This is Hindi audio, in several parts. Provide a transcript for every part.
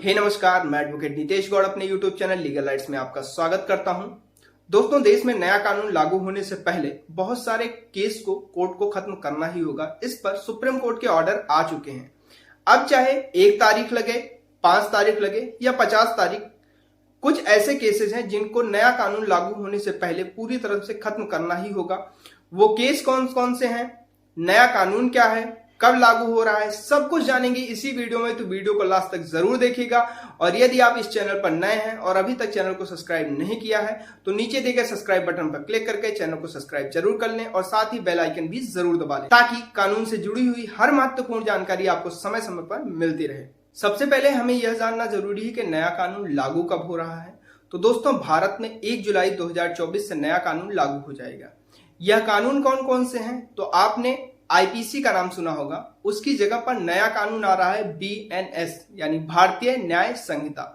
हे नमस्कार, मैं एडवोकेट नितेश गौड़ अपने यूट्यूब चैनल लीगल राइट्स में आपका स्वागत करता हूं। दोस्तों, देश में नया कानून लागू होने से पहले बहुत सारे केस को कोर्ट को खत्म करना ही होगा। इस पर सुप्रीम कोर्ट के ऑर्डर आ चुके हैं। अब चाहे 1 तारीख लगे, 5 तारीख लगे या 50 तारीख, कुछ ऐसे केसेस हैं जिनको नया कानून लागू होने से पहले पूरी तरह से खत्म करना ही होगा। वो केस कौन कौन से हैं, नया कानून क्या है, कब लागू हो रहा है, सब कुछ जानेंगे इसी वीडियो में। तो वीडियो को लास्ट तक जरूर देखिएगा। और यदि आप इस चैनल पर नए हैं और अभी तक चैनल को सब्सक्राइब नहीं किया है तो नीचे दिए गए सब्सक्राइब बटन पर क्लिक करके चैनल को सब्सक्राइब जरूर कर लें और साथ ही बेल आइकन भी जरूर दबा लें, ताकि कानून से जुड़ी हुई हर महत्वपूर्ण जानकारी आपको समय समय पर मिलती रहे। सबसे पहले हमें यह जानना जरूरी है कि नया कानून लागू कब हो रहा है। तो दोस्तों, भारत में 1 जुलाई 2024 से नया कानून लागू हो जाएगा। यह कानून कौन कौन से हैं? तो आपने आईपीसी का नाम सुना होगा, उसकी जगह पर नया कानून आ रहा है बीएनएस यानी भारतीय न्याय संहिता।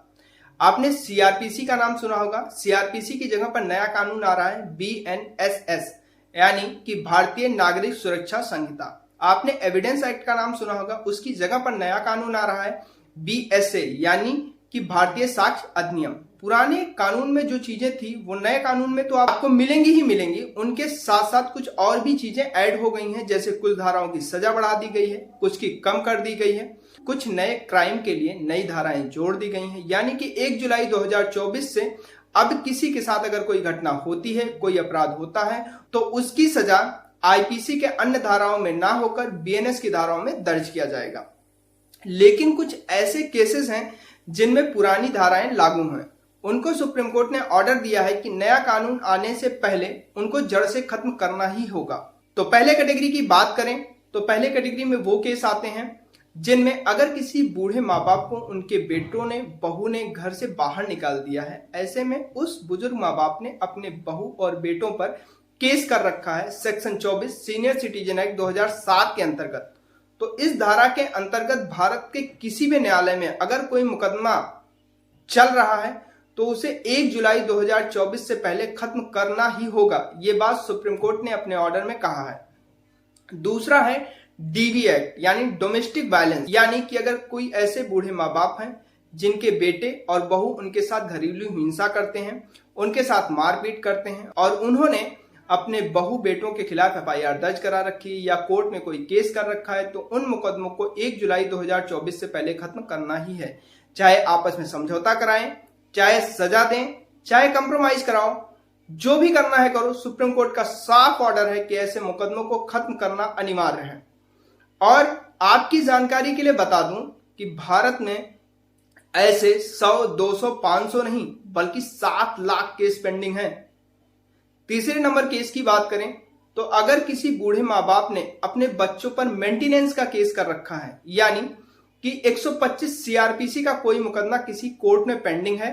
आपने सीआरपीसी का नाम सुना होगा, सीआरपीसी की जगह पर नया कानून आ रहा है बीएनएसएस यानी कि भारतीय नागरिक सुरक्षा संहिता। आपने एविडेंस एक्ट का नाम सुना होगा, उसकी जगह पर नया कानून आ रहा है बीएसए यानी कि भारतीय साक्ष्य अधिनियम। पुराने कानून में जो चीजें थी वो नए कानून में तो आपको मिलेंगी ही मिलेंगी, उनके साथ साथ कुछ और भी चीजें ऐड हो गई हैं। जैसे कुछ धाराओं की सजा बढ़ा दी गई है, कुछ की कम कर दी गई है, कुछ नए क्राइम के लिए नई धाराएं जोड़ दी गई हैं। यानी कि 1 जुलाई 2024 से अब किसी के साथ अगर कोई घटना होती है, कोई अपराध होता है, तो उसकी सजा आईपीसी के अन्य धाराओं में ना होकर बीएनएस की धाराओं में दर्ज किया जाएगा। लेकिन कुछ ऐसे केसेस हैं जिनमें पुरानी धाराएं लागू हैं, उनको सुप्रीम कोर्ट ने ऑर्डर दिया है कि नया कानून आने से पहले उनको जड़ से खत्म करना ही होगा। तो पहले कैटेगरी की बात करें तो पहले कैटेगरी में वो केस आते हैं जिनमें अगर किसी बूढ़े माँ बाप को उनके बेटों ने, बहू ने घर से बाहर निकाल दिया है, ऐसे में उस बुजुर्ग माँ बाप ने अपने बहू और बेटों पर केस कर रखा है सेक्शन 24 सीनियर सिटीजन एक्ट 2007 के अंतर्गत। तो इस धारा के अंतर्गत भारत के किसी भी न्यायालय में अगर कोई मुकदमा चल रहा है तो उसे 1 जुलाई 2024 से पहले खत्म करना ही होगा। ये बात सुप्रीम कोर्ट ने अपने ऑर्डर में कहा है। दूसरा है डीवी एक्ट यानी डोमेस्टिक वायलेंस, यानी कि अगर कोई ऐसे बूढ़े माँ बाप हैं जिनके बेटे और बहू उनके साथ घरेलू हिंसा करते हैं, उनके साथ मारपीट करते हैं और उन्होंने अपने बहू बेटों के खिलाफ एफआईआर दर्ज करा रखी है या कोर्ट में कोई केस कर रखा है, तो उन मुकदमों को 1 जुलाई 2024 से पहले खत्म करना ही है। चाहे आपस में समझौता कराएं, चाहे सजा दें, चाहे कंप्रोमाइज कराओ, जो भी करना है करो। सुप्रीम कोर्ट का साफ ऑर्डर है कि ऐसे मुकदमों को खत्म करना अनिवार्य है। और आपकी जानकारी के लिए बता दूं कि भारत में ऐसे 100, 200, 500 नहीं बल्कि 7 लाख केस पेंडिंग हैं। तीसरे नंबर केस की बात करें तो अगर किसी बूढ़े माँ बाप ने अपने बच्चों पर मेंटेनेंस का केस कर रखा है, यानी कि 125 सीआरपीसी का कोई मुकदमा किसी कोर्ट में पेंडिंग है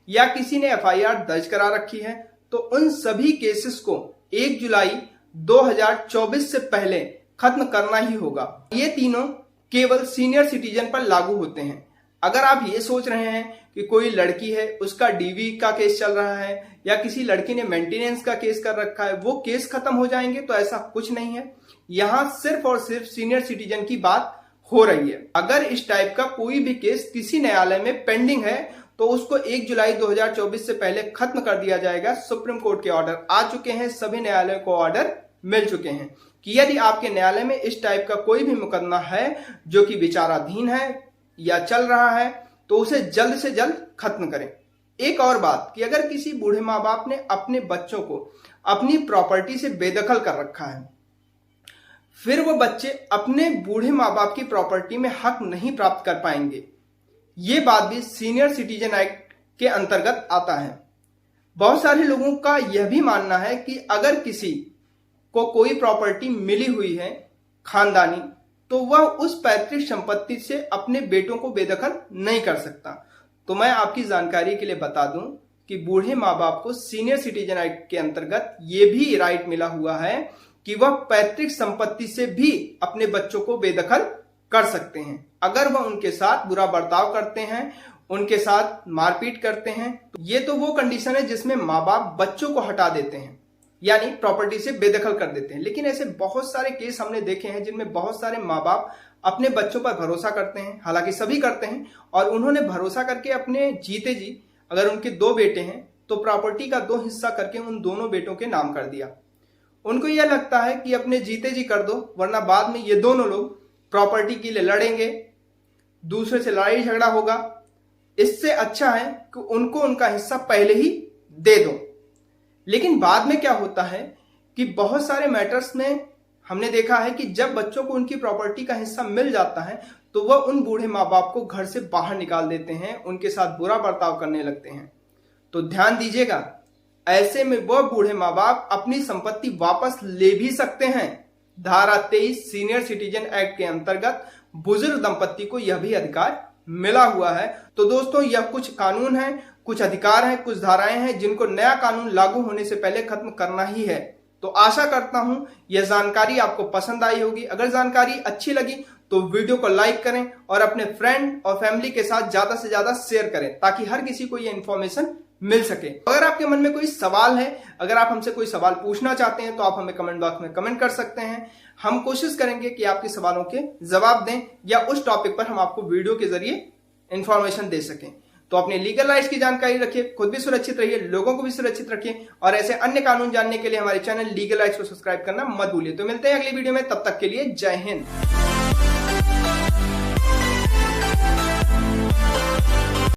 या किसी ने एफआईआर दर्ज करा रखी है, तो उन सभी केसेस को 1 जुलाई 2024 से पहले खत्म करना ही होगा। ये तीनों केवल सीनियर सिटीजन पर लागू होते हैं। अगर आप ये सोच रहे हैं कि कोई लड़की है, उसका डीवी का केस चल रहा है या किसी लड़की ने मेंटेनेंस का केस कर रखा है, वो केस खत्म हो जाएंगे, तो ऐसा कुछ नहीं है। यहां सिर्फ और सिर्फ सीनियर सिटीजन की बात हो रही है। अगर इस टाइप का कोई भी केस किसी न्यायालय में पेंडिंग है तो उसको 1 जुलाई 2024 से पहले खत्म कर दिया जाएगा। सुप्रीम कोर्ट के ऑर्डर आ चुके हैं, सभी न्यायालयों को ऑर्डर मिल चुके हैं कि यदि आपके न्यायालय में इस टाइप का कोई भी मुकदमा है जो कि विचाराधीन है या चल रहा है, तो उसे जल्द से जल्द खत्म करें। एक और बात कि अगर किसी बूढ़े माँ बाप ने अपने बच्चों को अपनी प्रॉपर्टी से बेदखल कर रखा है, फिर वो बच्चे अपने बूढ़े माँ बाप की प्रॉपर्टी में हक नहीं प्राप्त कर पाएंगे। ये बात भी सीनियर सिटीजन एक्ट के अंतर्गत आता है। बहुत सारे लोगों का यह भी मानना है कि अगर किसी को कोई प्रॉपर्टी मिली हुई है खानदानी, तो वह उस पैतृक संपत्ति से अपने बेटों को बेदखल नहीं कर सकता। तो मैं आपकी जानकारी के लिए बता दूं कि बूढ़े माँ बाप को सीनियर सिटीजन एक्ट के अंतर्गत ये भी राइट मिला हुआ है कि वह पैतृक संपत्ति से भी अपने बच्चों को बेदखल कर सकते हैं। अगर वह उनके साथ बुरा बर्ताव करते हैं, उनके साथ मारपीट करते हैं, तो ये तो वो कंडीशन है जिसमें माँ बाप बच्चों को हटा देते हैं, यानी प्रॉपर्टी से बेदखल कर देते हैं। लेकिन ऐसे बहुत सारे केस हमने देखे हैं जिनमें बहुत सारे माँ बाप अपने बच्चों पर भरोसा करते हैं, हालांकि सभी करते हैं, और उन्होंने भरोसा करके अपने जीते जी, अगर उनके 2 बेटे हैं तो प्रॉपर्टी का 2 हिस्सा करके उन दोनों बेटों के नाम कर दिया। उनको यह लगता है कि अपने जीते जी कर दो, वरना बाद में ये दोनों लोग प्रॉपर्टी के लिए लड़ेंगे, दूसरे से लड़ाई झगड़ा होगा। इससे अच्छा है कि उनको उनका हिस्सा पहले ही दे दो। लेकिन बाद में क्या होता है कि बहुत सारे मैटर्स में हमने देखा है कि जब बच्चों को उनकी प्रॉपर्टी का हिस्सा मिल जाता है तो वह उन बूढ़े माँ बाप को घर से बाहर निकाल देते हैं, उनके साथ बुरा बर्ताव करने लगते हैं। तो ध्यान दीजिएगा, ऐसे में वह बूढ़े माँ बाप अपनी संपत्ति वापस ले भी सकते हैं। धारा 23 सीनियर सिटीजन एक्ट के अंतर्गत बुजुर्ग दंपत्ति को यह भी अधिकार मिला हुआ है। तो दोस्तों, यह कुछ कानून है, कुछ अधिकार हैं, कुछ धाराएं हैं जिनको नया कानून लागू होने से पहले खत्म करना ही है। तो आशा करता हूं यह जानकारी आपको पसंद आई होगी। अगर जानकारी अच्छी लगी तो वीडियो को लाइक करें और अपने फ्रेंड और फैमिली के साथ ज्यादा से ज्यादा शेयर करें, ताकि हर किसी को यह इंफॉर्मेशन मिल सके। अगर आपके मन में कोई सवाल है, अगर आप हमसे कोई सवाल पूछना चाहते हैं, तो आप हमें कमेंट बॉक्स में कमेंट कर सकते हैं। हम कोशिश करेंगे कि आपके सवालों के जवाब दें या उस टॉपिक पर हम आपको वीडियो के जरिए इंफॉर्मेशन दे सकें। तो अपने लीगल राइट्स की जानकारी रखिए, खुद भी सुरक्षित रहिए, लोगों को भी सुरक्षित रखिए, और ऐसे अन्य कानून जानने के लिए हमारे चैनल लीगल राइट्स को सब्सक्राइब करना मत भूलिए। तो मिलते हैं अगली वीडियो में, तब तक के लिए जय हिंद।